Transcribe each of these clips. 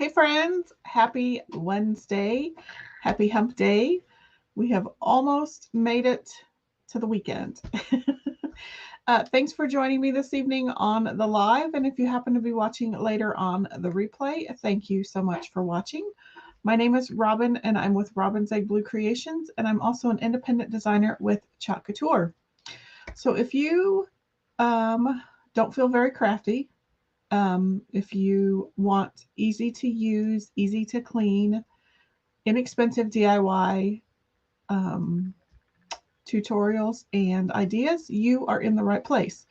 Hey friends, happy Wednesday, happy hump day. We have almost made it to the weekend. Thanks for joining me this evening on the live. And if you happen to be watching later on the replay, thank you so much for watching. My name is Robin and I'm with Robin's Egg Blue Creations, and I'm also an independent designer with Couture. So if you don't feel very crafty, if you want easy to use, easy to clean, inexpensive DIY tutorials and ideas, you are in the right place.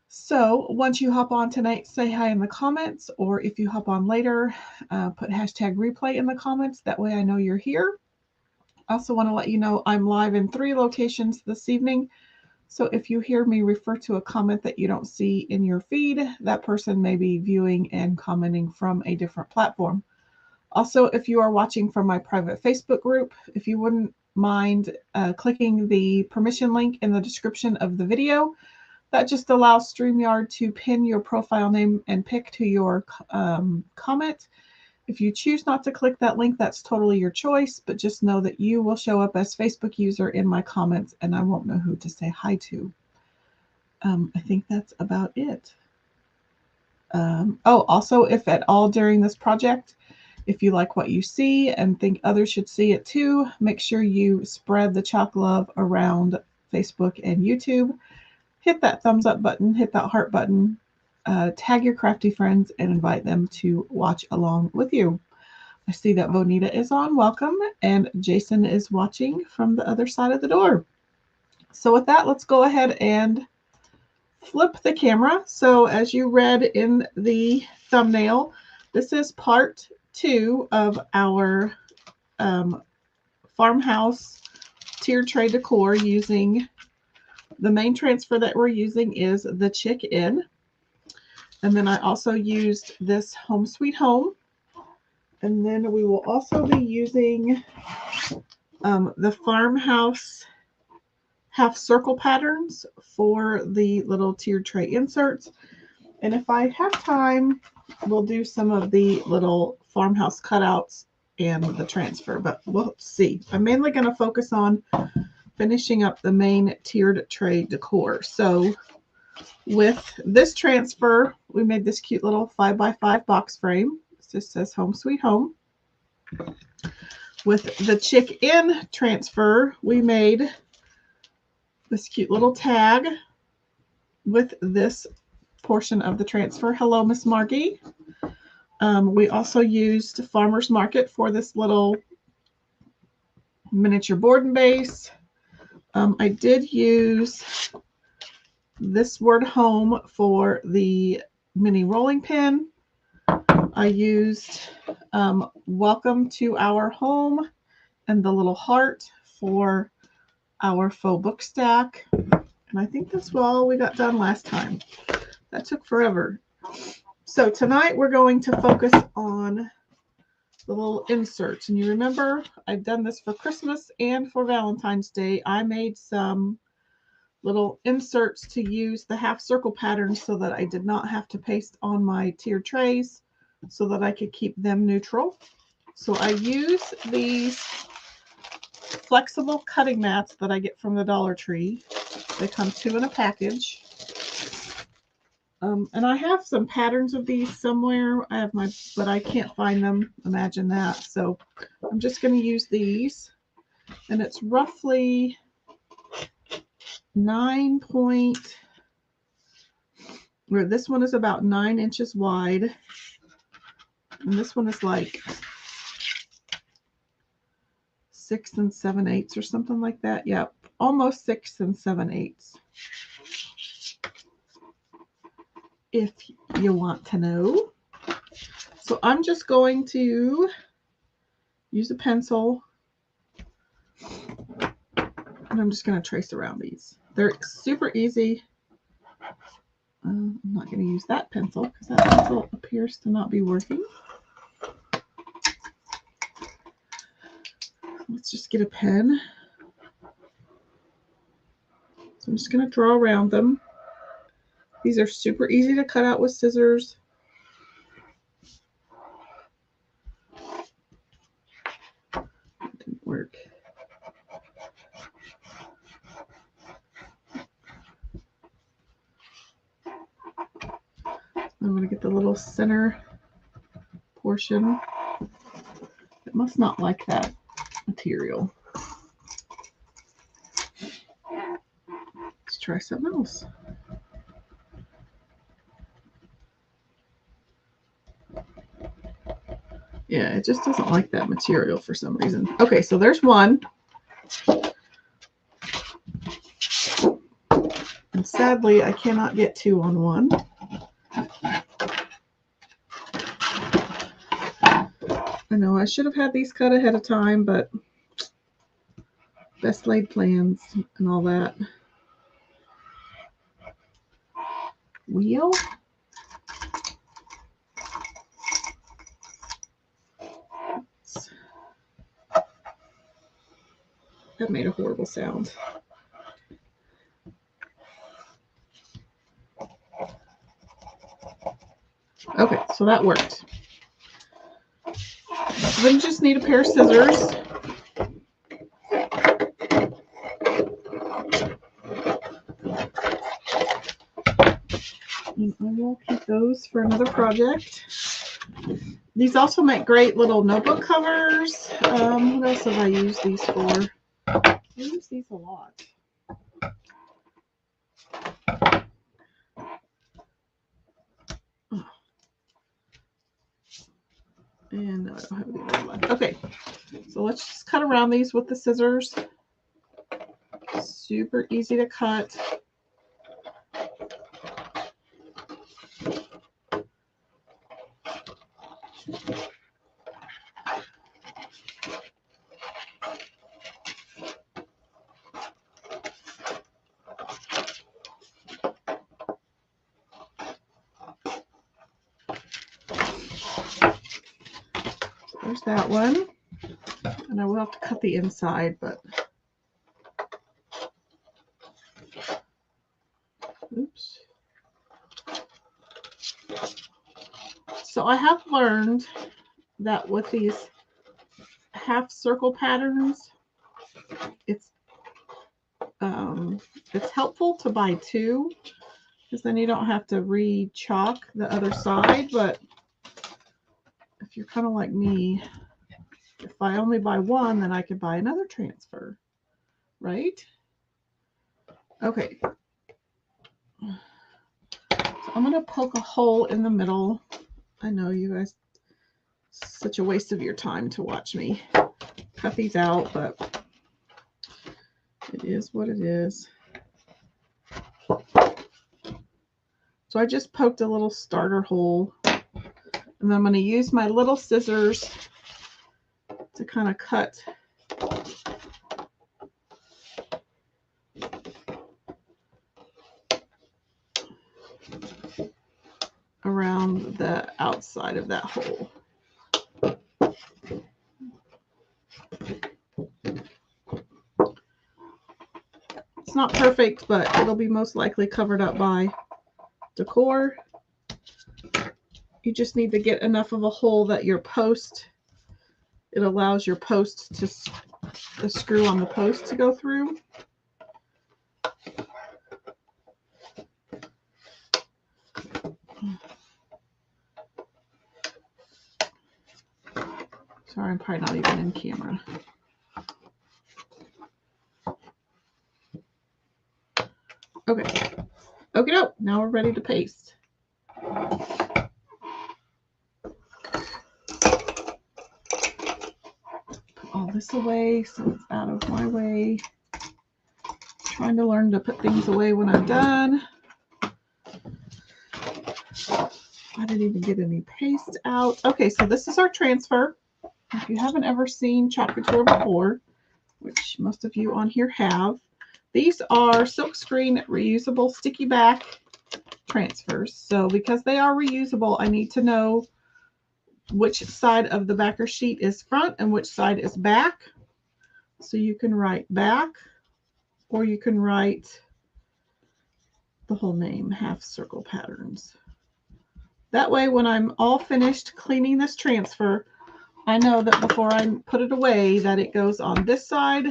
So once you hop on tonight, say hi in the comments, or if you hop on later, put hashtag replay in the comments. That way I know you're here. I also want to let you know I'm live in 3 locations this evening. So if you hear me refer to a comment that you don't see in your feed, that person may be viewing and commenting from a different platform. Also, if you are watching from my private Facebook group, if you wouldn't mind clicking the permission link in the description of the video, that just allows StreamYard to pin your profile name and pic to your comment. If you choose not to click that link, that's totally your choice, but just know that you will show up as Facebook user in my comments and I won't know who to say hi to. I think that's about it. Also, if at all during this project, if you like what you see and think others should see it too, make sure you spread the chalk love around Facebook and YouTube. Hit that thumbs up button, hit that heart button, tag your crafty friends and invite them to watch along with you. I see that Bonita is on, welcome, and Jason is watching from the other side of the door. So with that, let's go ahead and flip the camera. So as you read in the thumbnail, this is part 2 of our farmhouse tiered tray decor. Using the main transfer that we're using is the Chick In, and then I also used this Home Sweet Home, and then we will also be using the Farmhouse half circle patterns for the little tiered tray inserts. And if I have time, we'll do some of the little farmhouse cutouts and the transfer, but we'll see. I'm mainly going to focus on finishing up the main tiered tray decor. So with this transfer, we made this cute little 5x5 box frame. It just says Home Sweet Home. With the Chick In transfer, we made this cute little tag with this portion of the transfer. Hello, Miss Margie. We also used Farmer's Market for this little miniature board and base. I did use this word home for the mini rolling pin. I used welcome to our home and the little heart for our faux book stack. And I think that's all we got done last time. That took forever. So tonight we're going to focus on the little inserts. And you remember I've done this for Christmas and for Valentine's Day. I made some little inserts to use the half circle pattern so that I did not have to paste on my tiered trays, so that I could keep them neutral. So I use these flexible cutting mats that I get from the Dollar Tree. They come 2 in a package. And I have some patterns of these somewhere. I have but I can't find them. Imagine that. So I'm just going to use these. And it's roughly 9 point, where this one is about 9 inches wide. And this one is like 6 7/8 or something like that. Yep, almost 6 7/8. If you want to know. So I'm just going to use a pencil and I'm just going to trace around these. They're super easy. I'm not going to use that pencil because that pencil appears to not be working. Let's just get a pen. So I'm just going to draw around them. These are super easy to cut out with scissors. I'm going to get the little center portion. It must not like that material. Let's try something else. Yeah, it just doesn't like that material for some reason. Okay, so there's one. And sadly, I cannot get 2 on one. I know I should have had these cut ahead of time, but best laid plans and all that. Wheel. That made a horrible sound. Okay, so that worked. So then you just need a pair of scissors. And I will keep those for another project. These also make great little notebook covers. What else have I used these for? I use these a lot. And no, I don't have the other one. Okay, so let's just cut around these with the scissors. Super easy to cut. There's that one. And I will have to cut the inside, but oops. So I have learned that with these half circle patterns, it's helpful to buy 2, because then you don't have to re-chalk the other side. But if you're kind of like me, if I only buy 1, then I could buy another transfer, right? Okay. So I'm going to poke a hole in the middle. I know you guys, such a waste of your time to watch me cut these out, but it is what it is. So I just poked a little starter hole, and then I'm going to use my little scissors to kind of cut around the outside of that hole. It's not perfect, but it'll be most likely covered up by Decor. You just need to get enough of a hole that your post, it allows your post to, the screw on the post to go through. Sorry, I'm probably not even in camera. Okay. Okay, doke. Now we're ready to paste. Put all this away so it's out of my way. Trying to learn to put things away when I'm done. I didn't even get any paste out. Okay, so this is our transfer. If you haven't ever seen Chalk Couture before, which most of you on here have, these are silkscreen reusable sticky back transfers. So because they are reusable, I need to know which side of the backer sheet is front and which side is back. So you can write back, or you can write the whole name, half circle patterns. That way, when I'm all finished cleaning this transfer, I know that before I put it away that it goes on this side,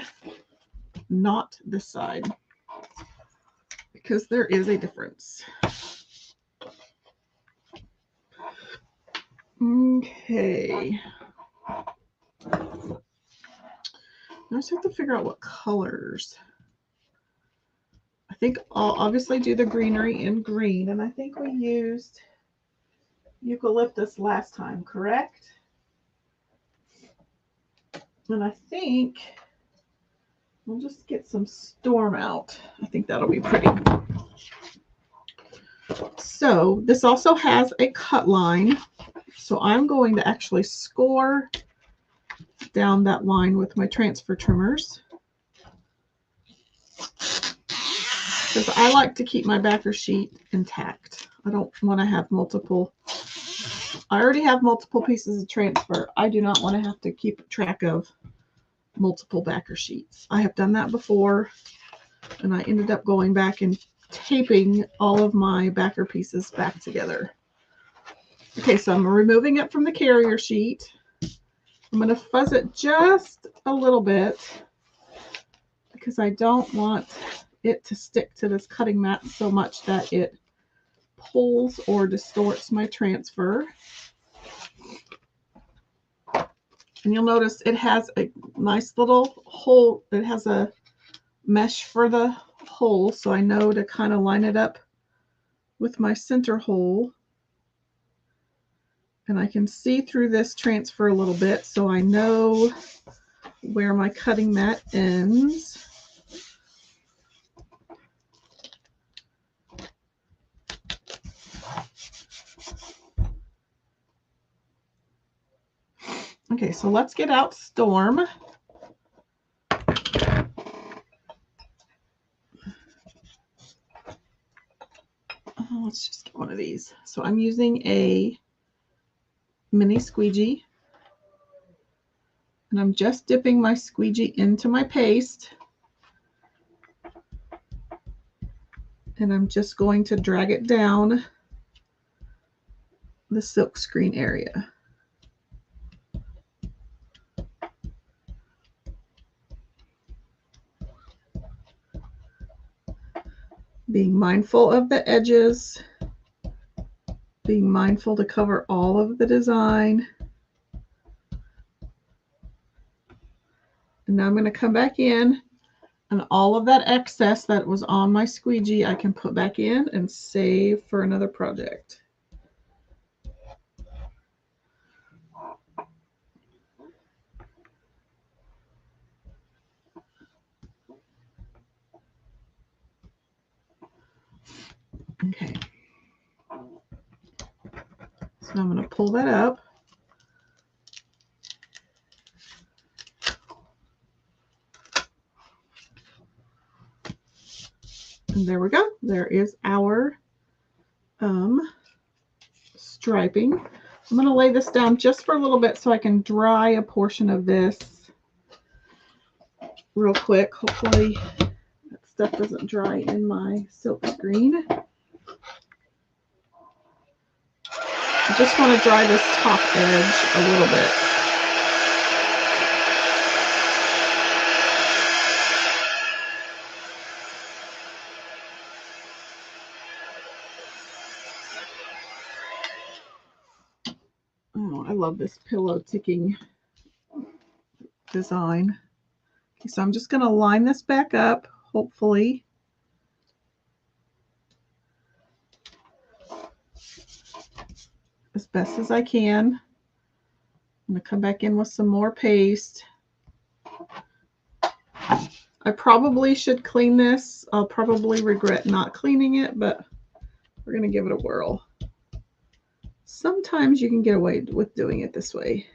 not this side, because there is a difference. Okay. I just have to figure out what colors. I think I'll obviously do the greenery in green, and I think we used eucalyptus last time, correct? And I think we'll just get some storm out. I think that'll be pretty. So this also has a cut line. So I'm going to actually score down that line with my transfer trimmers, because I like to keep my backer sheet intact. I don't want to have multiple. I already have multiple pieces of transfer. I do not want to have to keep track of multiple backer sheets. I have done that before, and I ended up going back and taping all of my backer pieces back together. Okay, so I'm removing it from the carrier sheet. I'm going to fuzz it just a little bit because I don't want it to stick to this cutting mat so much that it pulls or distorts my transfer. And you'll notice it has a nice little hole. It has a mesh for the hole, so I know to kind of line it up with my center hole. And I can see through this transfer a little bit, so I know where my cutting mat ends. Okay, so let's get out Storm. Let's just get one of these. So I'm using a mini squeegee, and I'm just dipping my squeegee into my paste, and I'm just going to drag it down the silk screen area. Being mindful of the edges, being mindful to cover all of the design. And now I'm going to come back in, and all of that excess that was on my squeegee I can put back in and save for another project. Okay. So I'm going to pull that up. And there we go. There is our striping. I'm going to lay this down just for a little bit so I can dry a portion of this real quick. Hopefully that stuff doesn't dry in my silk screen. I just want to dry this top edge a little bit. Oh, I love this pillow ticking design. Okay, so I'm just going to line this back up, hopefully. As best as I can. I'm going to come back in with some more paste. I probably should clean this. I'll probably regret not cleaning it, but we're going to give it a whirl. Sometimes you can get away with doing it this way.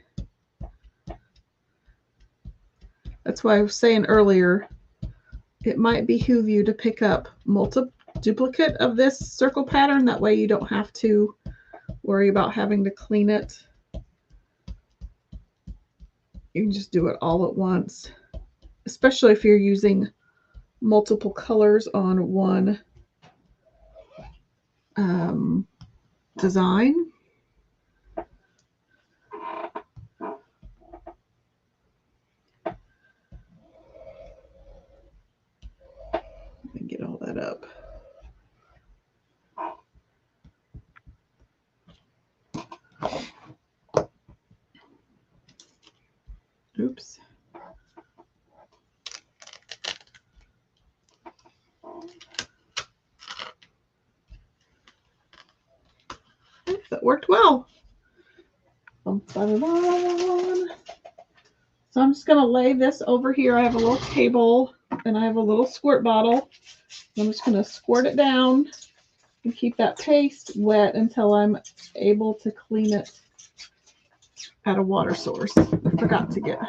That's why I was saying earlier, it might behoove you to pick up duplicate of this circle pattern. That way you don't have to worry about having to clean it. You can just do it all at once, especially if you're using multiple colors on one design. Let me get all that up. Oops. That worked well. So I'm just going to lay this over here. I have a little table and I have a little squirt bottle. I'm just going to squirt it down and keep that paste wet until I'm able to clean it at a water source. I forgot to get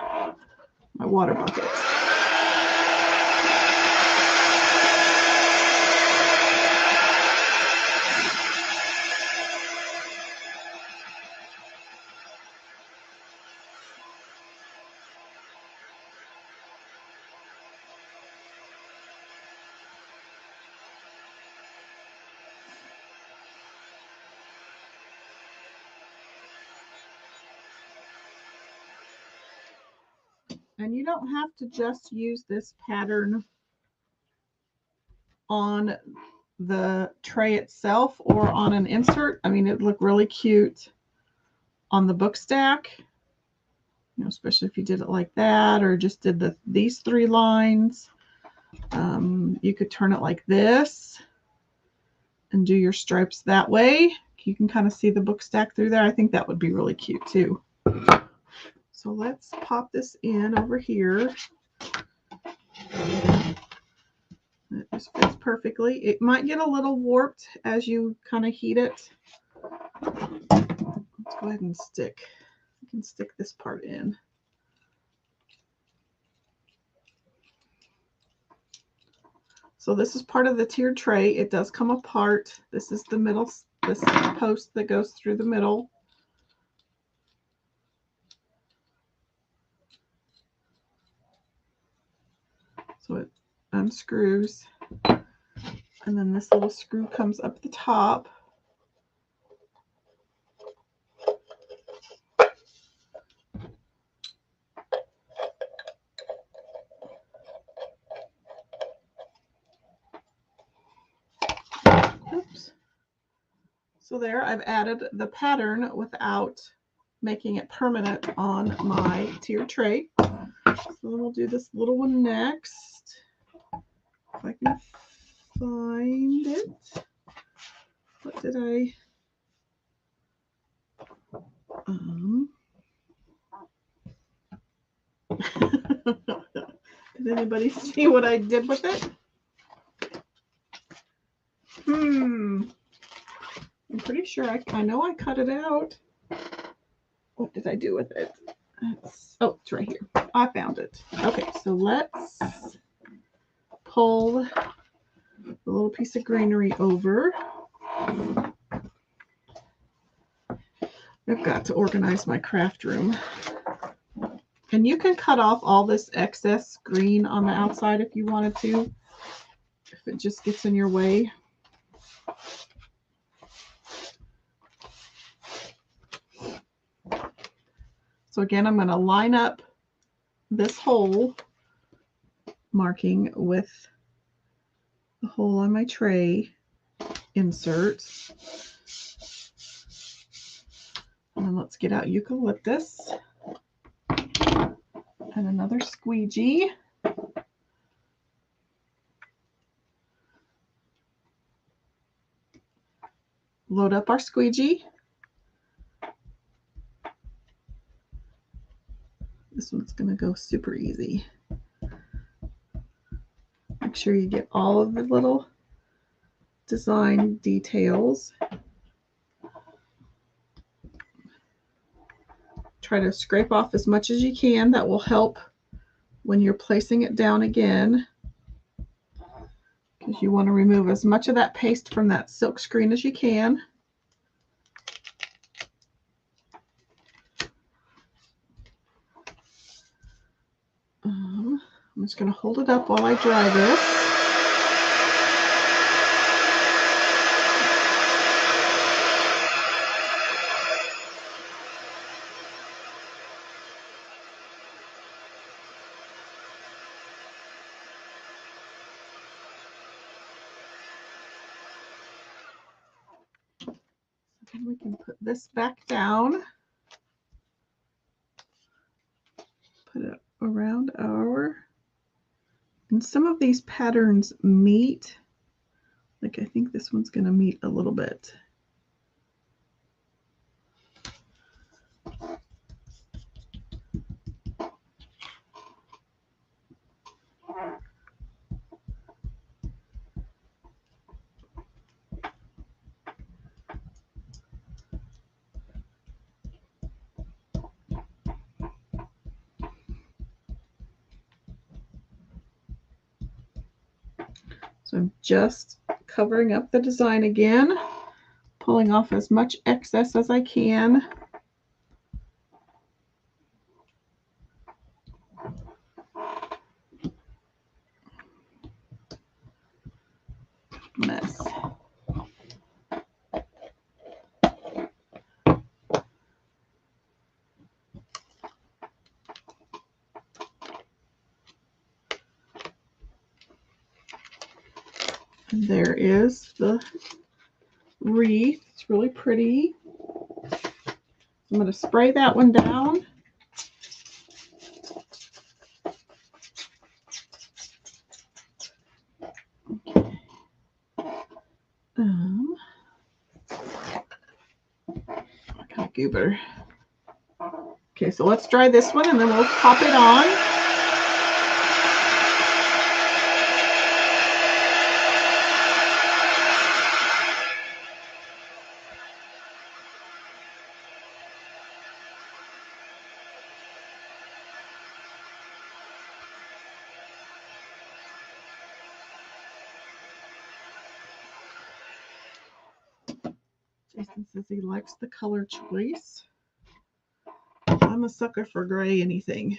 my water bucket. And you don't have to just use this pattern on the tray itself or on an insert. I mean, it looked really cute on the book stack, you know, especially if you did it like that or just did these 3 lines. You could turn it like this and do your stripes that way. You can kind of see the book stack through there. I think that would be really cute too. So let's pop this in over here. It just fits perfectly. It might get a little warped as you kind of heat it. Let's go ahead and stick. I can stick this part in. So this is part of the tiered tray. It does come apart. This is the middle, this post that goes through the middle. So it unscrews, and then this little screw comes up the top. Oops. So there, I've added the pattern without making it permanent on my tiered tray. So then we'll do this little one next. If I can find it. What did I? Did anybody see what I did with it? I'm pretty sure I know I cut it out. What did I do with it? Oh, it's right here. I found it. Okay, so let's pull the little piece of greenery over. I've got to organize my craft room. And you can cut off all this excess green on the outside if you wanted to, if it just gets in your way. So again, I'm going to line up this hole marking with the hole on my tray insert. And then let's get out eucalyptus and another squeegee. Load up our squeegee. This one's going to go super easy. Make sure you get all of the little design details. Try to scrape off as much as you can. That will help when you're placing it down again, because you want to remove as much of that paste from that silk screen as you can. I'm just going to hold it up while I dry this. And we can put this back down. put it around our, and some of these patterns meet, like I think this one's going to meet a little bit. So I'm just covering up the design again, pulling off as much excess as I can. Mess. And there is the wreath. It's really pretty. I'm going to spray that one down. Kind of goober. Okay, so let's dry this one and then we'll pop it on. Jason says he likes the color choice. I'm a sucker for gray anything.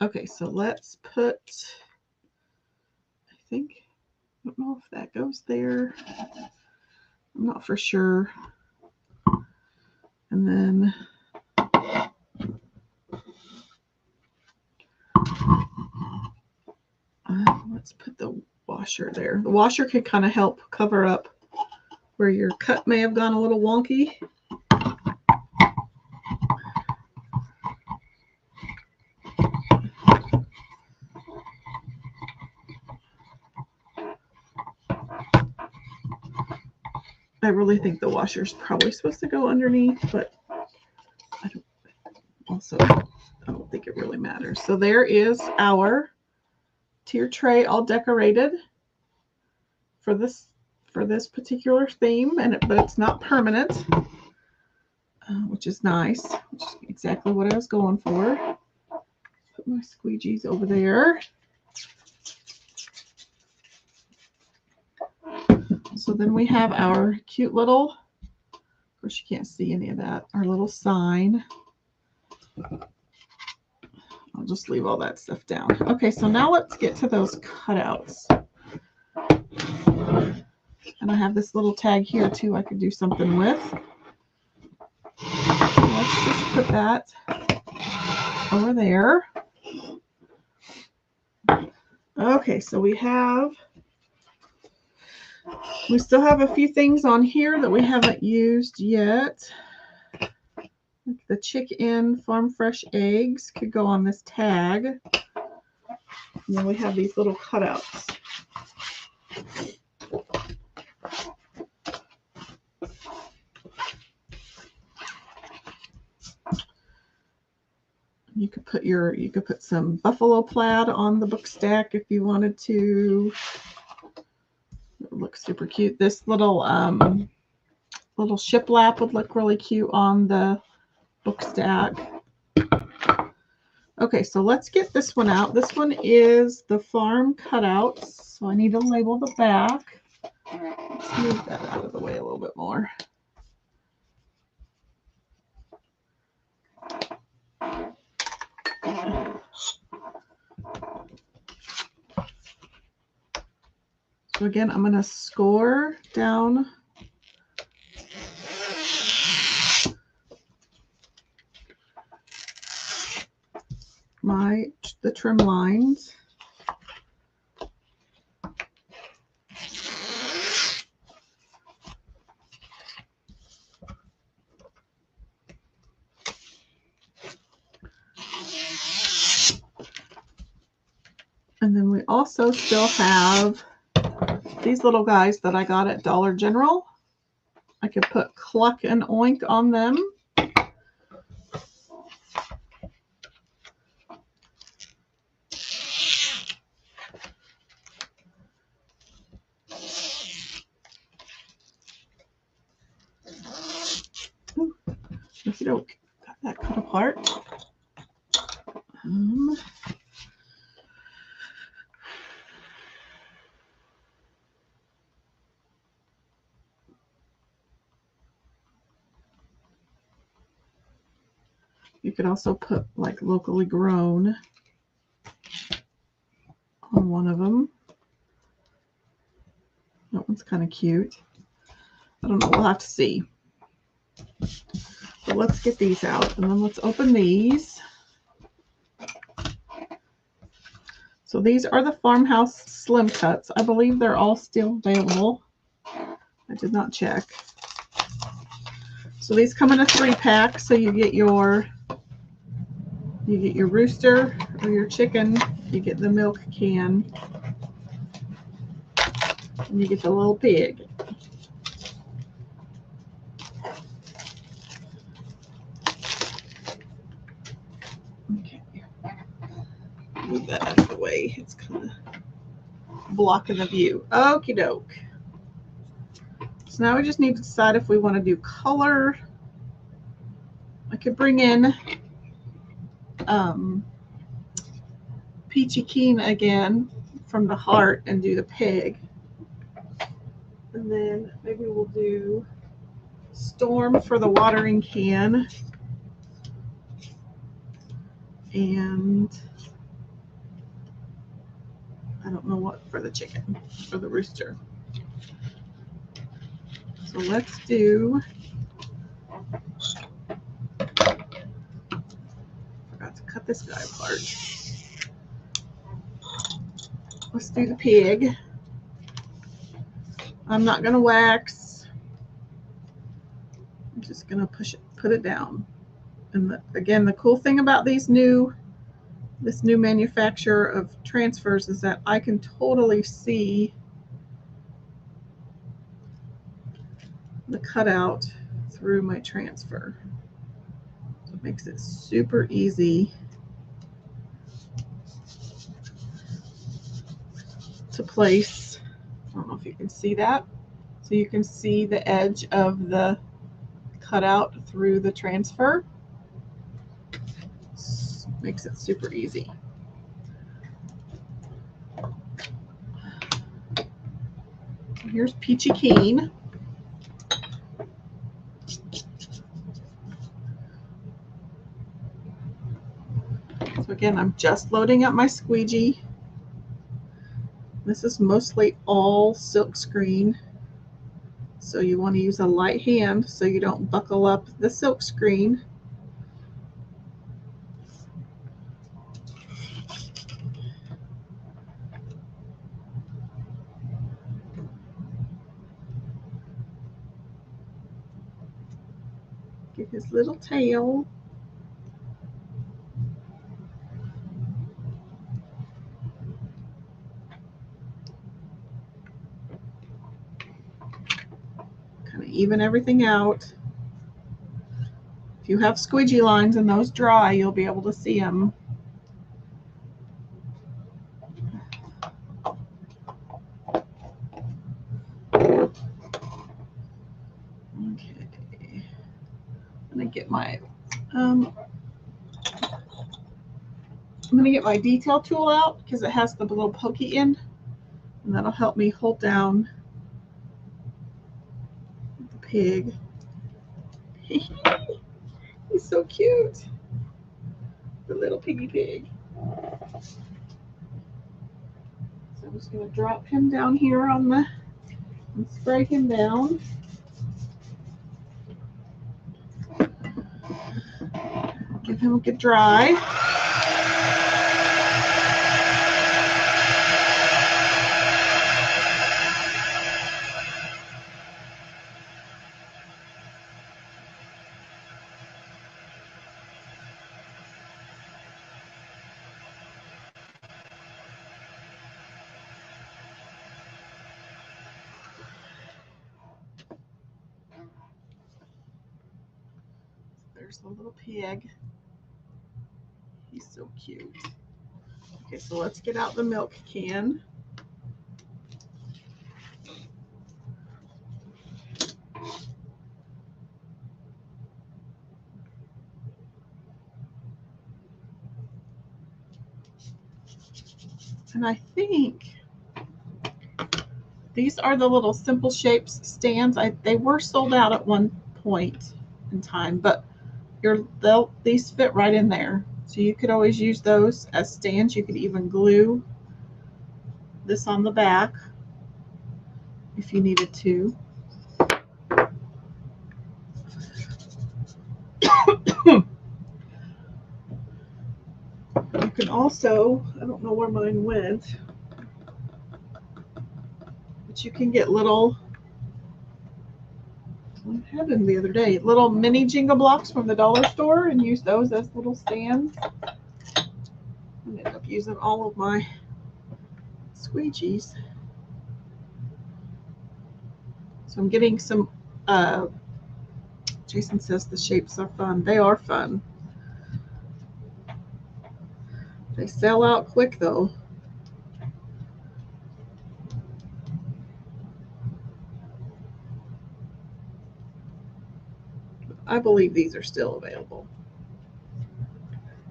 Okay, so let's put, I think, I don't know if that goes there. I'm not for sure. And then let's put the washer there. The washer could kind of help cover up where your cut may have gone a little wonky. I really think the washer is probably supposed to go underneath, but I don't think it really matters. So there is our tier tray all decorated for this particular theme, but it's not permanent, which is nice, which is exactly what I was going for. Put my squeegees over there. So then we have our cute little, of course you can't see any of that, our little sign. I'll just leave all that stuff down. Okay, so now let's get to those cutouts. And I have this little tag here too I could do something with. So let's just put that over there. Okay, so we still have a few things on here that we haven't used yet. Like the chicken farm fresh eggs could go on this tag. And then we have these little cutouts. You could put some buffalo plaid on the book stack if you wanted to. It looks super cute. This little shiplap would look really cute on the book stack. Okay, so let's get this one out. This one is the farm cutouts. So I need to label the back. Let's move that out of the way a little bit more. So again, I'm going to score down the trim lines. And then we also still have these little guys that I got at Dollar General. I could put Cluck and Oink on them. Okie doke. Got that cut apart. You could also put like locally grown on one of them. That one's kind of cute. I don't know, we'll have to see. But let's get these out and then let's open these. So these are the Farmhouse Slim Cuts. I believe they're all still available. I did not check. So these come in a 3-pack. So you get your rooster or your chicken. You get the milk can. And you get the little pig. Okay. Move that out of the way. It's kind of blocking the view. Okie doke. So now we just need to decide if we want to do color. I could bring in Peachy Keen again from the heart and do the pig. And then maybe we'll do Storm for the watering can. And I don't know what for the chicken, for the rooster. So let's do, forgot to cut this guy apart. Let's do the pig. I'm not going to wax. I'm just going to put it down. And again, the cool thing about this new manufacturer of transfers is that I can totally see the cutout through my transfer. So it makes it super easy to place. I don't know if you can see that. So you can see the edge of the cutout through the transfer. Makes it super easy. Here's Peachy Keen. So again, I'm just loading up my squeegee. This is mostly all silk screen. So you want to use a light hand so you don't buckle up the silk screen. Get his little tail. Kind of even everything out. If you have squeegee lines and those dry, you'll be able to see them. Okay. I'm gonna get my detail tool out because it has the little pokey end, and that'll help me hold down the pig. He's so cute, the little piggy pig. So I'm just going to drop him down here and spray him down. Give him a good dry. There's the little pig. He's so cute. Okay, so let's get out the milk can. And I think these are the little Simple Shapes stands. They were sold out at one point in time, but these fit right in there. So you could always use those as stands. You could even glue this on the back if you needed to. You can also, I don't know where mine went, but you can get little, I had them the other day, little mini Jenga blocks from the dollar store and use those as little stands. I ended up using all of my squeegees. So I'm getting some, Jason says the shapes are fun. They are fun. They sell out quick though. I believe these are still available.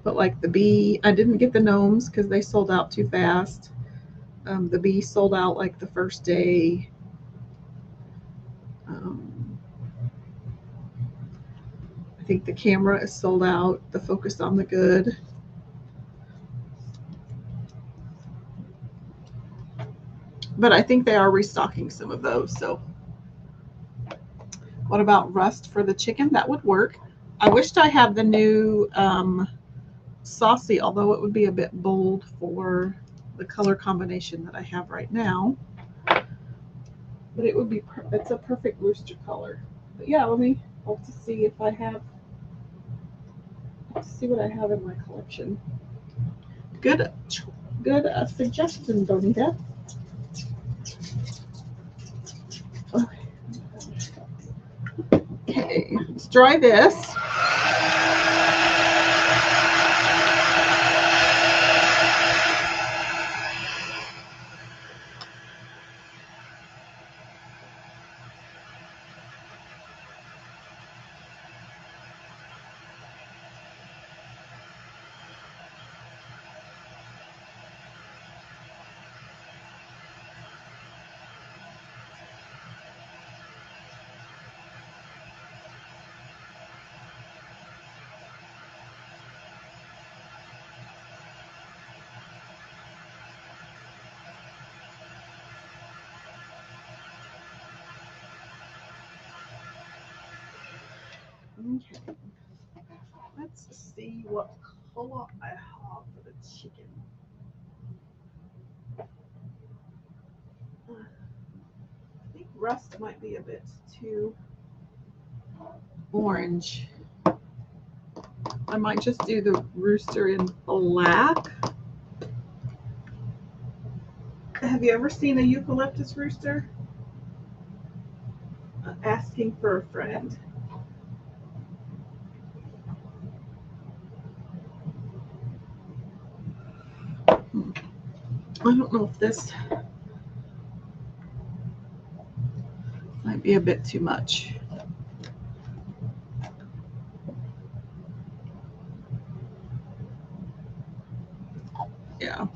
But like the bee, I didn't get the gnomes because they sold out too fast. The bee sold out like the first day. I think the camera is sold out, the Focus on the Good. But I think they are restocking some of those. So what about rust for the chicken? That would work. I wished I had the new saucy, although it would be a bit bold for the color combination that I have right now. But it would be, it's a perfect rooster color. But yeah, let me hope to see if I have, let's see what I have in my collection. Good suggestion, Bonita. Okay, let's dry this. Okay, let's see what color I have for the chicken. I think rust might be a bit too orange. I might just do the rooster in black. Have you ever seen a eucalyptus rooster? Asking for a friend. I don't know if this might be a bit too much. Yeah.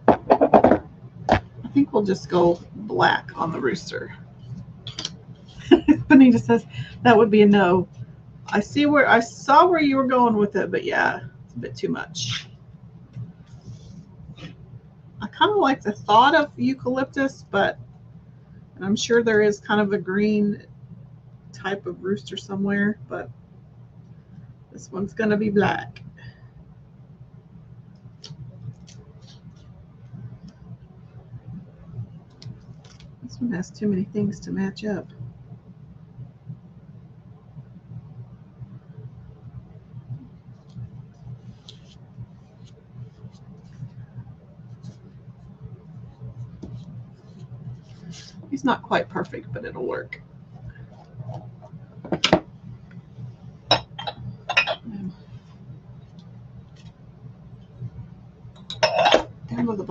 I think we'll just go black on the rooster. Benita says that would be a no. I saw where you were going with it, but yeah, it's a bit too much. I kind of like the thought of eucalyptus, but I'm sure there is kind of a green type of rooster somewhere, but this one's going to be black. This one has too many things to match up. He's not quite perfect, but it'll work.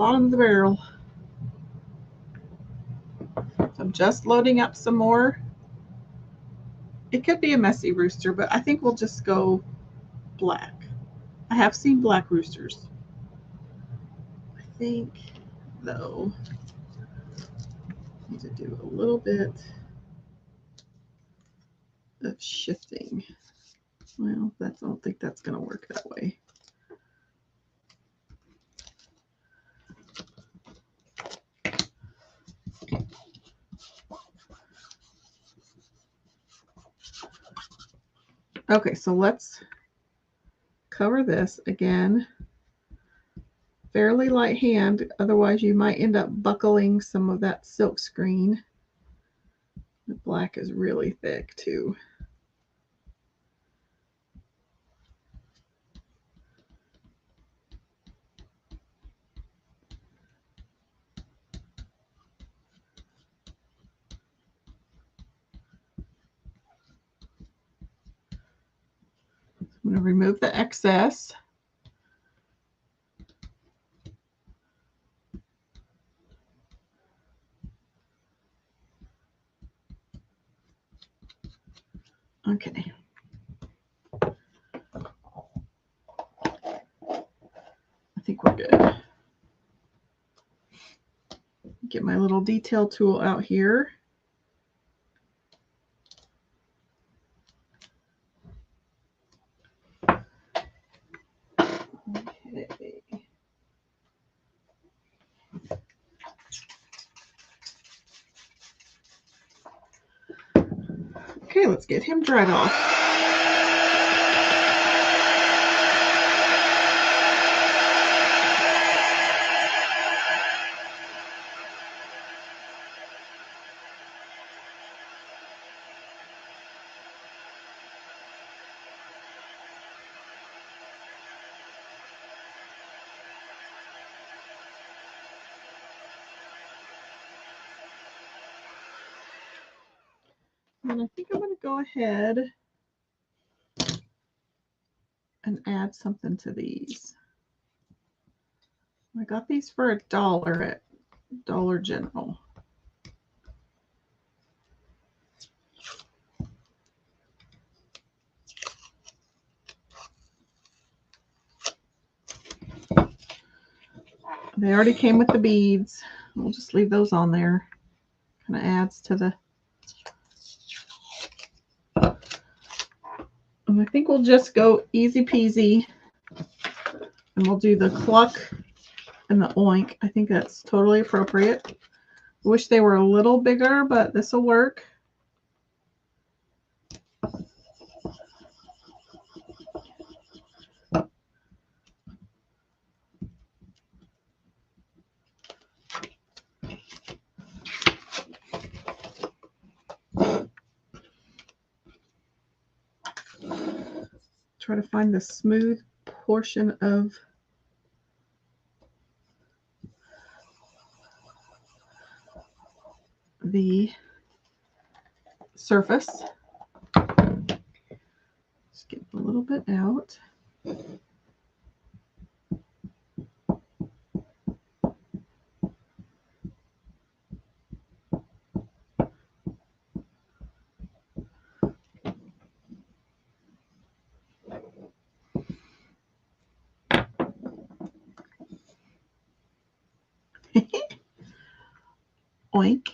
bottom of the barrel. So I'm just loading up some more. It could be a messy rooster, but I think we'll just go black. I have seen black roosters. I think, though, I need to do a little bit of shifting. Well, I don't think that's going to work that way. Okay, so let's cover this again. Fairly light hand, otherwise you might end up buckling some of that silk screen. The black is really thick too. I'm going to remove the excess. Okay. I think we're good. Get my little detail tool out here. Okay. Okay, let's get him dried off. And I think I'm going to go ahead and add something to these. I got these for $1 at Dollar General. They already came with the beads. We'll just leave those on there. Kind of adds to the... And I think we'll just go easy peasy. And we'll do the cluck and the oink. I think that's totally appropriate. I wish they were a little bigger, but this will work. Try to find the smooth portion of the surface. Just get a little bit out. Oink.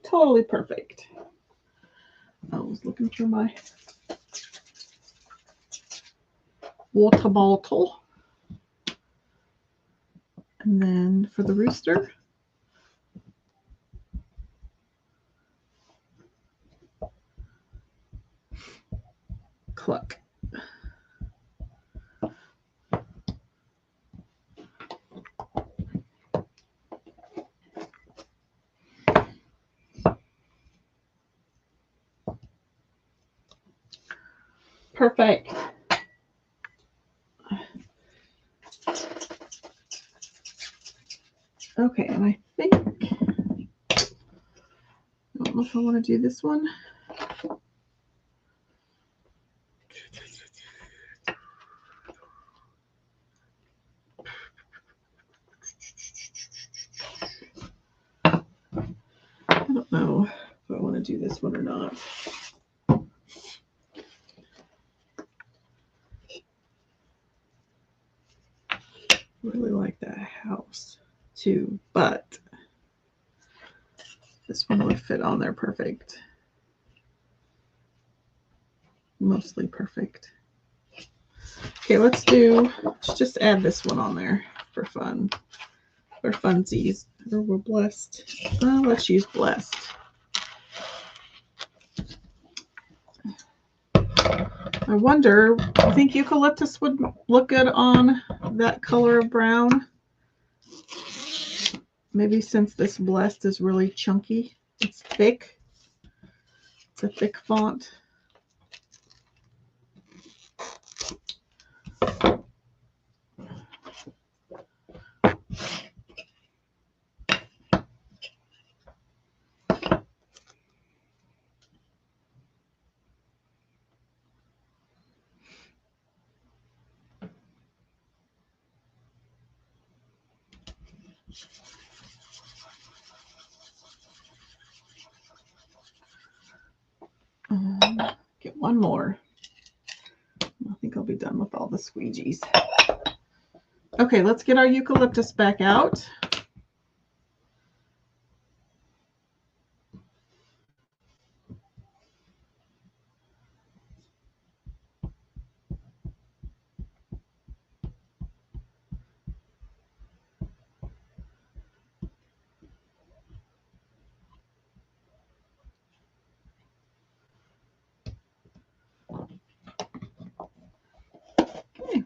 Totally perfect. I was looking for my water bottle. And then for the rooster, cluck. Perfect. Okay, and I think, I don't know if I want to do this one. do this one or not. Really like that house too, but this one would fit on there perfect. Mostly perfect. Okay, let's just add this one on there for fun. For funsies. Or we're blessed. Let's use blessed. I wonder, I think eucalyptus would look good on that color of brown. Maybe since this blessed is really chunky, it's thick. It's a thick font. Get one more. I think I'll be done with all the squeegees. Okay, let's get our eucalyptus back out. Okay.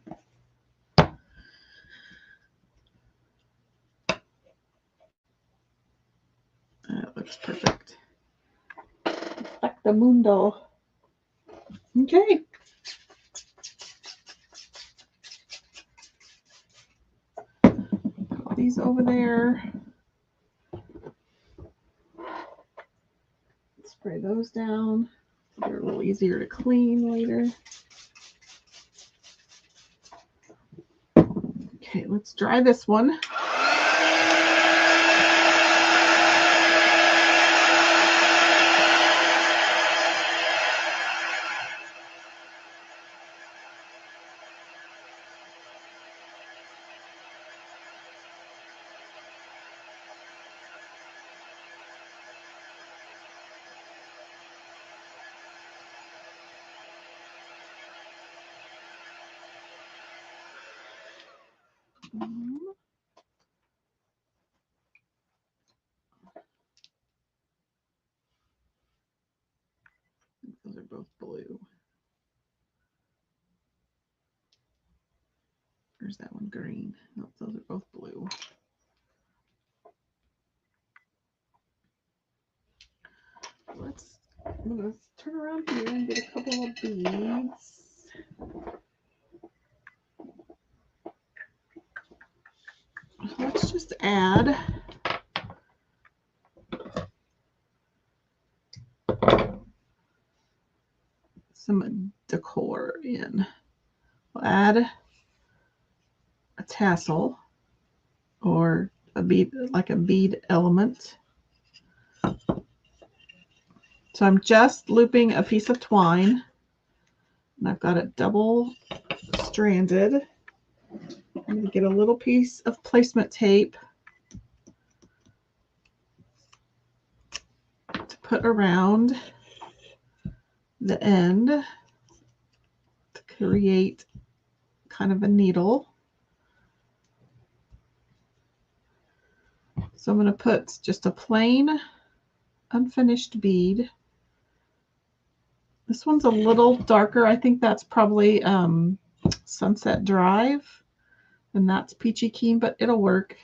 That looks perfect. Perfectamundo. Okay. Put these over there. Spray those down. They're a little easier to clean later. Okay, let's dry this one. Those are both blue. Where's that one green? Nope, those are both blue. I'm going to turn around here and get a couple of beads. Let's just add some decor in. We'll add a tassel or a bead, like a bead element. So I'm just looping a piece of twine, and I've got it double stranded. I'm going to get a little piece of placement tape to put around the end to create kind of a needle. So I'm going to put just a plain unfinished bead. This one's a little darker. I think that's probably Sunset Drive, and that's Peachy Keen, but it'll work.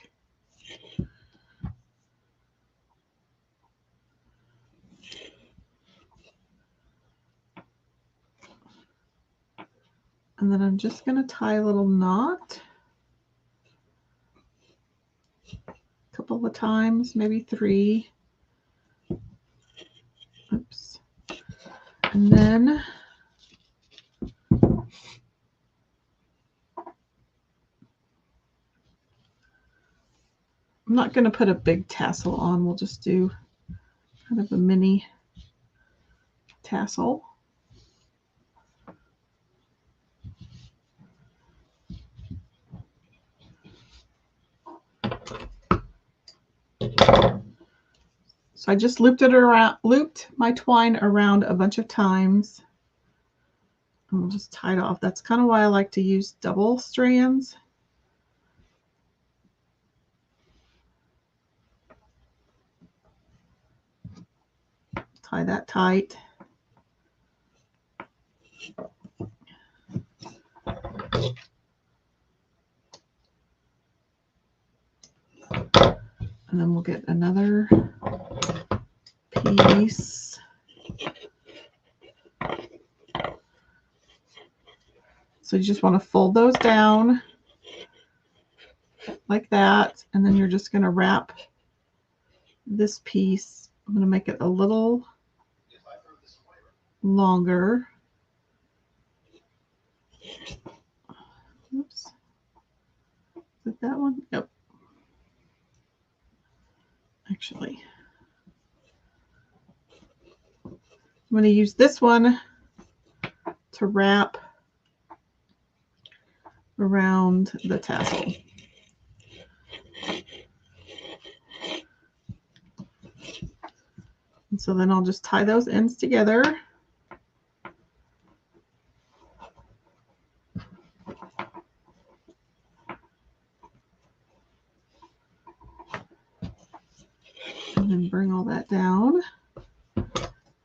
And then I'm just going to tie a little knot a couple of times, maybe 3. Oops. And then I'm not going to put a big tassel on. We'll just do kind of a mini tassel. So I just looped my twine around a bunch of times. And we'll just tie it off. That's kind of why I like to use double strands. Tie that tight. And then we'll get another piece. So you just want to fold those down like that, and then you're just going to wrap this piece. I'm going to make it a little longer. Oops. Is it that one? Nope. Actually, I'm going to use this one to wrap around the tassel. And so then I'll just tie those ends together. And then bring all that down.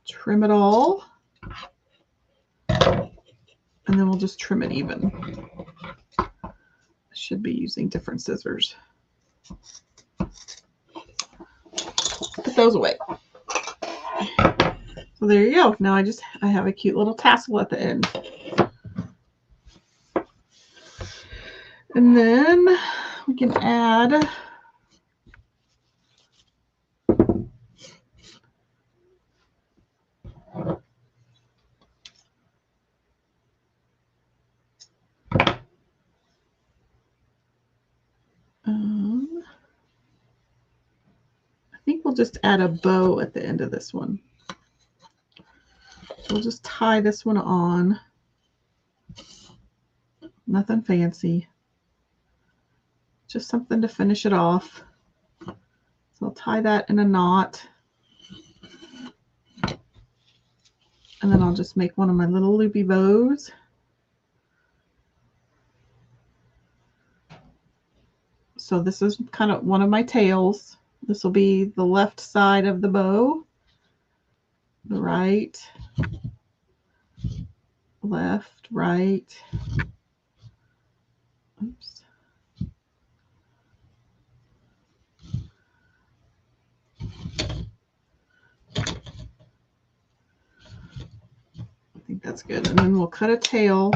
Trim it all. And then we'll just trim it even. I should be using different scissors. Put those away. So there you go. Now I have a cute little tassel at the end. And then we can add I think we'll just add a bow at the end of this one. We'll just tie this one on. Nothing fancy. Just something to finish it off. So I'll tie that in a knot. And then I'll just make one of my little loopy bows. So this is kind of one of my tails. This will be the left side of the bow. The right, left, right. Oops. I think that's good. And then we'll cut a tail.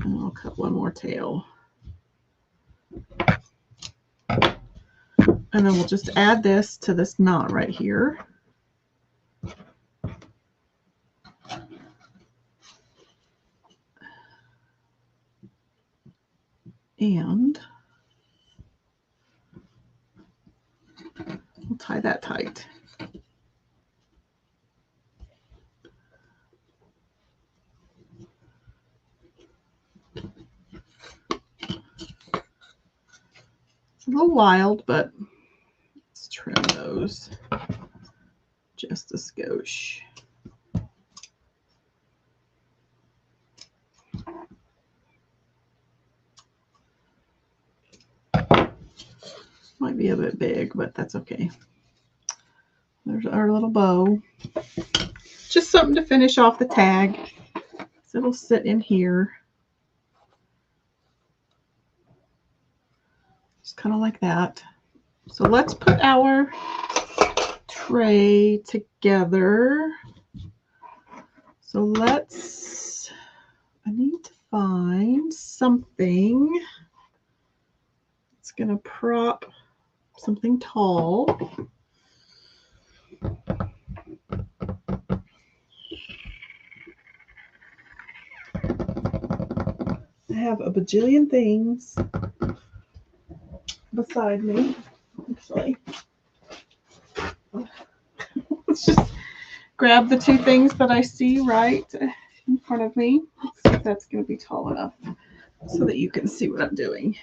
And I'll cut one more tail. And then we'll just add this to this knot right here. And we'll tie that tight. It's a little wild, but let's trim those just a skosh. Might be a bit big, but that's okay. There's our little bow. Just something to finish off the tag. So it'll sit in here. Just kind of like that. So let's put our tray together. So I need to find something that's going to prop something tall. I have a bajillion things beside me, actually. Let's just grab the two things that I see right in front of me. Let's see if that's going to be tall enough so that you can see what I'm doing.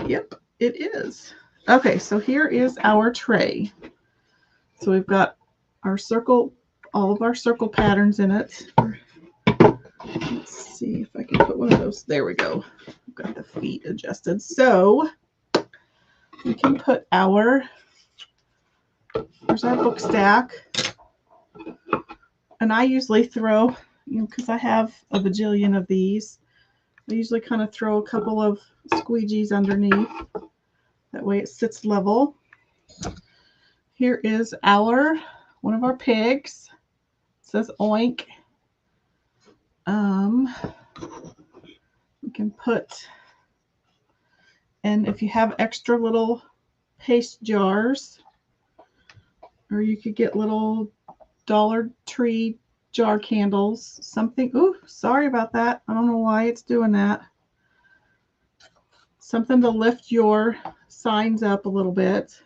Yep, it is. Okay, so here is our tray. So we've got our circle, all of our circle patterns in it. Let's see if I can put one of those. There we go. I've got the feet adjusted. So we can put our, here's our book stack. And I usually throw, because I have a bajillion of these, I usually kind of throw a couple of squeegees underneath. That way it sits level. Here is one of our pigs. It says oink. We can put, and if you have extra little paste jars, or you could get little Dollar Tree jar candles, something. Ooh, sorry about that. I don't know why it's doing that. Something to lift your signs up a little bit.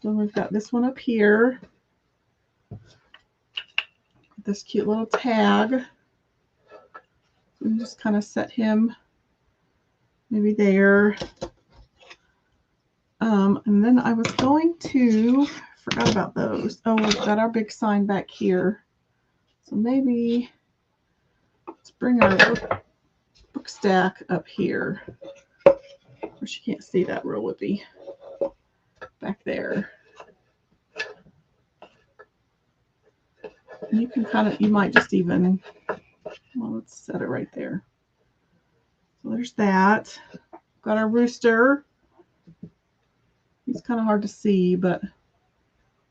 So we've got this one up here. This cute little tag. And just kind of set him maybe there. And then I was going to, forgot about those. Oh, we've got our big sign back here. So maybe let's bring our book stack up here. Of course, you can't see that real whippy back there. And you can kind of, you might just even, well, let's set it right there. So there's that. Got our rooster. He's kind of hard to see, but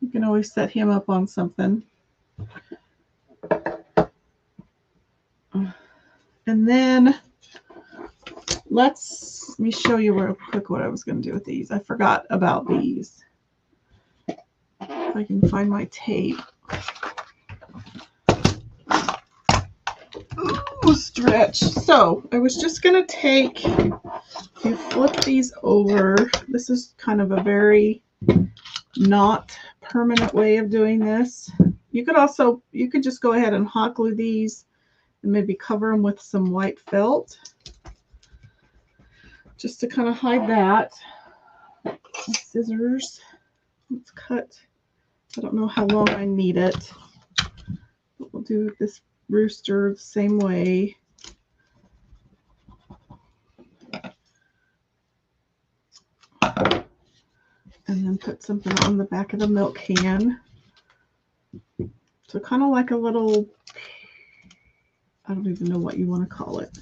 you can always set him up on something. And then let me show you real quick what I was going to do with these. I forgot about these. If I can find my tape. Ooh, stretch. So I was just going to take, if you flip these over, this is kind of a very not permanent way of doing this. You could just go ahead and hot glue these and maybe cover them with some white felt just to kind of hide that. Scissors. Let's cut. I don't know how long I need it, but we'll do this rooster the same way. And then put something on the back of the milk can. So kind of like a little, I don't even know what you want to call it.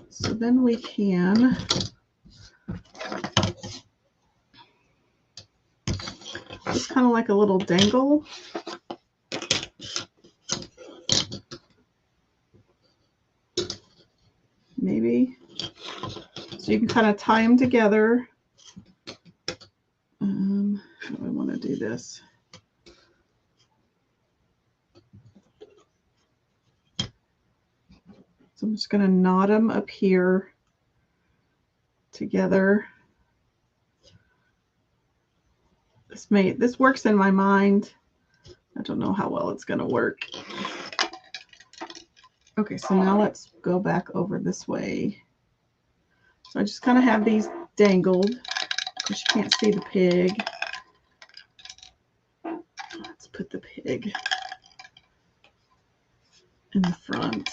So then we can just kind of like a little dangle. Maybe. So you can kind of tie them together. How do I want to do this? So I'm just going to knot them up here together. This works in my mind. I don't know how well it's going to work. Okay, so now let's go back over this way. So I just kind of have these dangled because you can't see the pig. Let's put the pig in the front.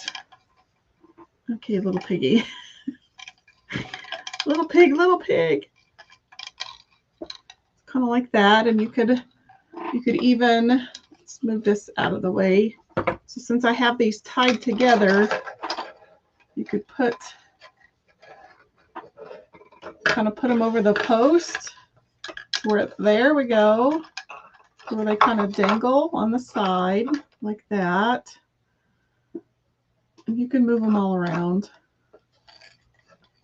Okay, little piggy. Little pig, little pig. Kind of like that, and you could even, let's move this out of the way. So since I have these tied together, you could kind of put them over the post where, there we go, where they kind of dangle on the side like that. And you can move them all around.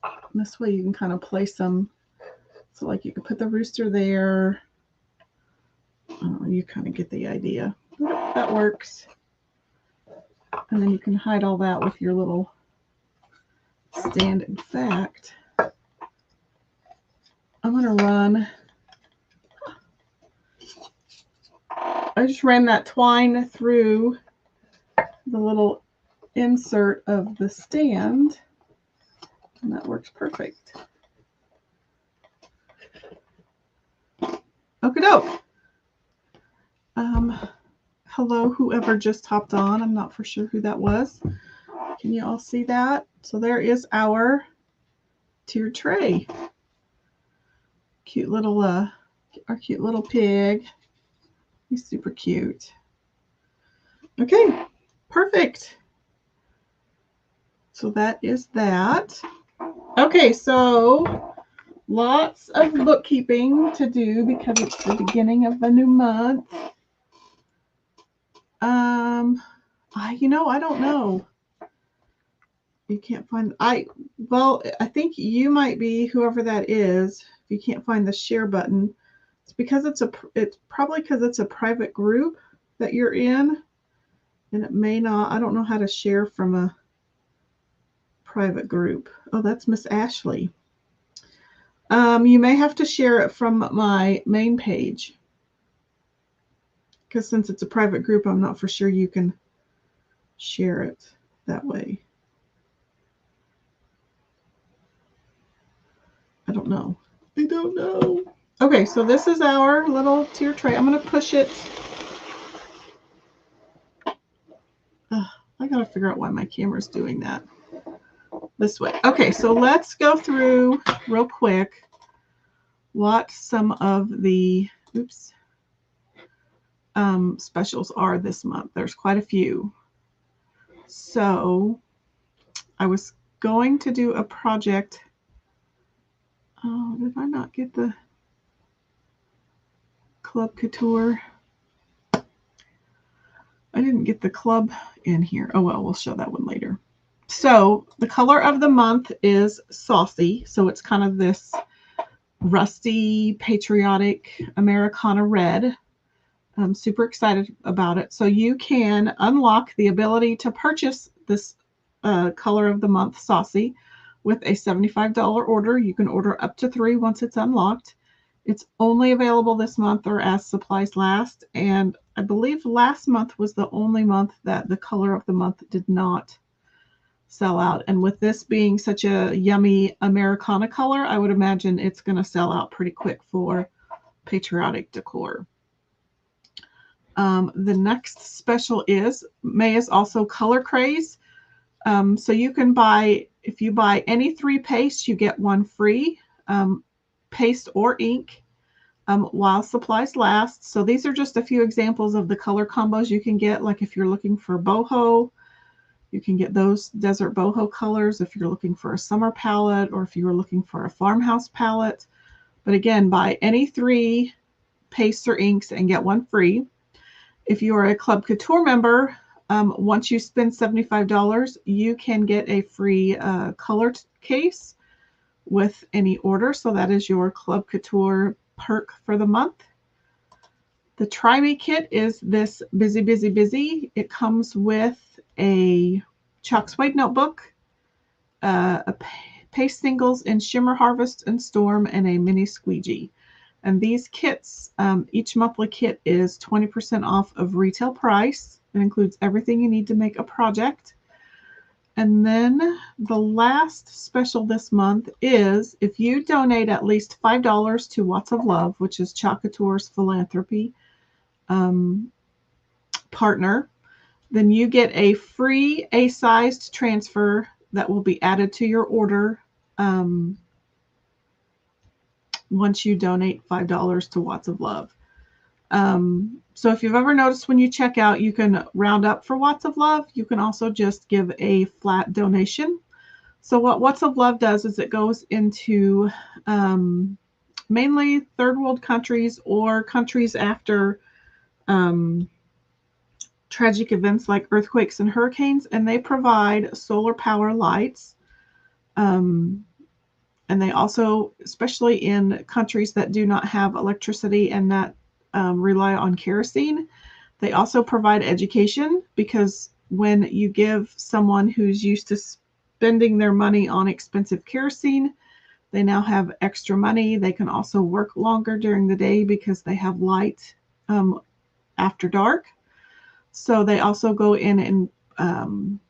And this way you can kind of place them. So like you could put the rooster there. Oh, you kind of get the idea. That works. And then you can hide all that with your little And in fact, I'm going to run, I just ran that twine through the little insert of the stand, and that works perfect. Okie doke. Hello, whoever just hopped on. I'm not for sure who that was. Can you all see that? So there is our tiered tray. Cute little, our cute little pig. He's super cute. Okay, perfect. So that is that. Okay, so lots of bookkeeping to do because it's the beginning of the new month. I don't know. You can't find, well, I think you might be whoever that is. If you can't find the share button, it's because it's probably because it's a private group that you're in, and it may not, I don't know how to share from a private group. Oh, that's Miss Ashley. You may have to share it from my main page, because since it's a private group, I'm not for sure you can share it that way. I don't know. Okay, so this is our little tier tray. I'm going to push it. I got to figure out why my camera's doing that. This way. Okay, so let's go through real quick what some of the specials are this month. There's quite a few. So I was going to do a project. Oh, did I not get the Club Couture? I didn't get the club in here. Oh, well, we'll show that one later. So the color of the month is Saucy. So it's kind of this rusty, patriotic Americana red. I'm super excited about it. So you can unlock the ability to purchase this color of the month, Saucy, with a $75 order. You can order up to 3 once it's unlocked. It's only available this month or as supplies last. And I believe last month was the only month that the color of the month did not sell out. And with this being such a yummy Americana color, I would imagine it's going to sell out pretty quick for patriotic decor. The next special is May is also Color Craze. So you can buy, if you buy any 3 pastes, you get 1 free, paste or ink, while supplies last. So these are just a few examples of the color combos you can get. Like if you're looking for boho, you can get those desert boho colors if you're looking for a summer palette, or if you were looking for a farmhouse palette. But again, buy any 3 pastes or inks and get 1 free. If you are a Club Couture member, once you spend $75, you can get a free color case with any order. So that is your Club Couture perk for the month. The Try Me kit is this Busy, Busy, Busy. It comes with a chalk suede notebook, a paste singles in Shimmer, Harvest, and Storm, and a mini squeegee. And these kits, each monthly kit is 20% off of retail price. It includes everything you need to make a project. And then the last special this month is if you donate at least $5 to Watts of Love, which is Chalk Couture's philanthropy partner, then you get a free A-sized transfer that will be added to your order once you donate $5 to Watts of Love. So if you've ever noticed when you check out, you can round up for Watts of Love. You can also just give a flat donation. So what Watts of Love does is it goes into mainly third world countries or countries after tragic events like earthquakes and hurricanes, and they provide solar power lights. And they also, especially in countries that do not have electricity and that rely on kerosene, they also provide education, because when you give someone who's used to spending their money on expensive kerosene. They now have extra money. They can also work longer during the day because they have light after dark. So they also go in and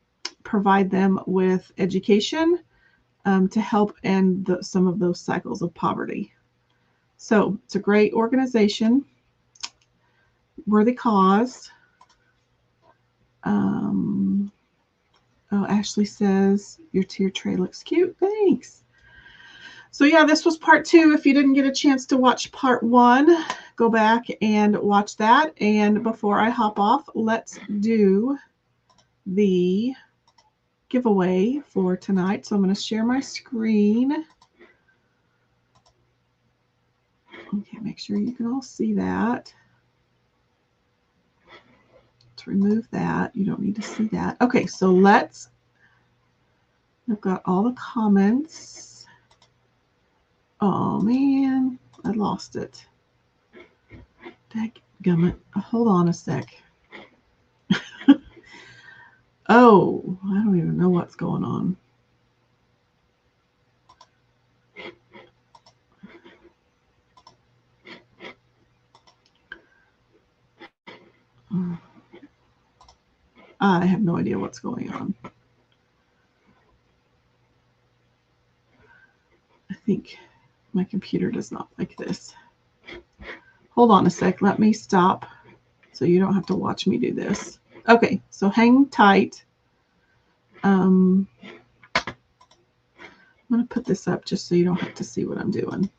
provide them with education to help end some of those cycles of poverty. So it's a great organization, worthy cause. Oh, Ashley says your tier tray looks cute. Thanks. So yeah, this was part 2. If you didn't get a chance to watch part 1, go back and watch that. And before I hop off, let's do the giveaway for tonight. So I'm going to share my screen. Okay, make sure you can all see that. To remove that, you don't need to see that. Okay, so I've got all the comments. Oh man, I lost it. Dadgummit. Hold on a sec. Oh, I don't even know what's going on. I have no idea what's going on. I think my computer does not like this. Hold on a sec. Let me stop so you don't have to watch me do this. Okay, so hang tight. I'm going to put this up just so you don't have to see what I'm doing.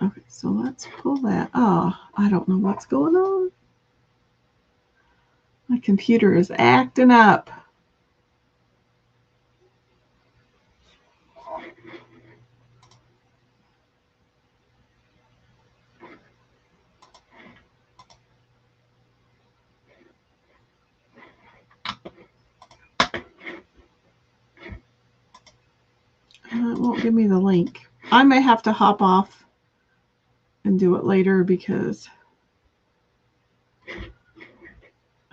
Okay, so let's pull that. Oh, I don't know what's going on. My computer is acting up. It won't give me the link. I may have to hop off and do it later because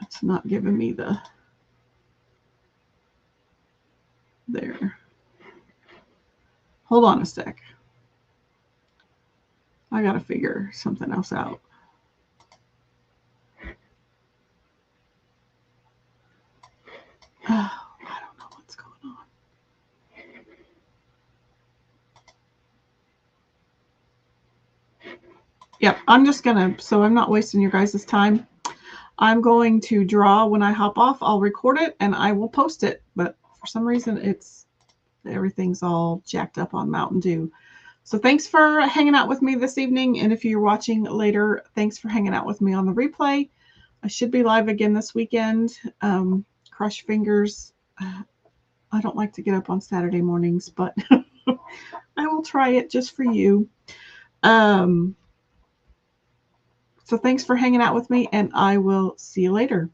it's not giving me the there. Hold on a sec. I got to figure something else out. Oh, I don't know what's going on. Yep, I'm just going to, so I'm not wasting your guys' time. I'm going to draw when I hop off. I'll record it and I will post it. But for some reason, everything's all jacked up on Mountain Dew. So thanks for hanging out with me this evening. And if you're watching later, thanks for hanging out with me on the replay. I should be live again this weekend. Crush fingers. I don't like to get up on Saturday mornings, but I will try it just for you. So thanks for hanging out with me, and I will see you later.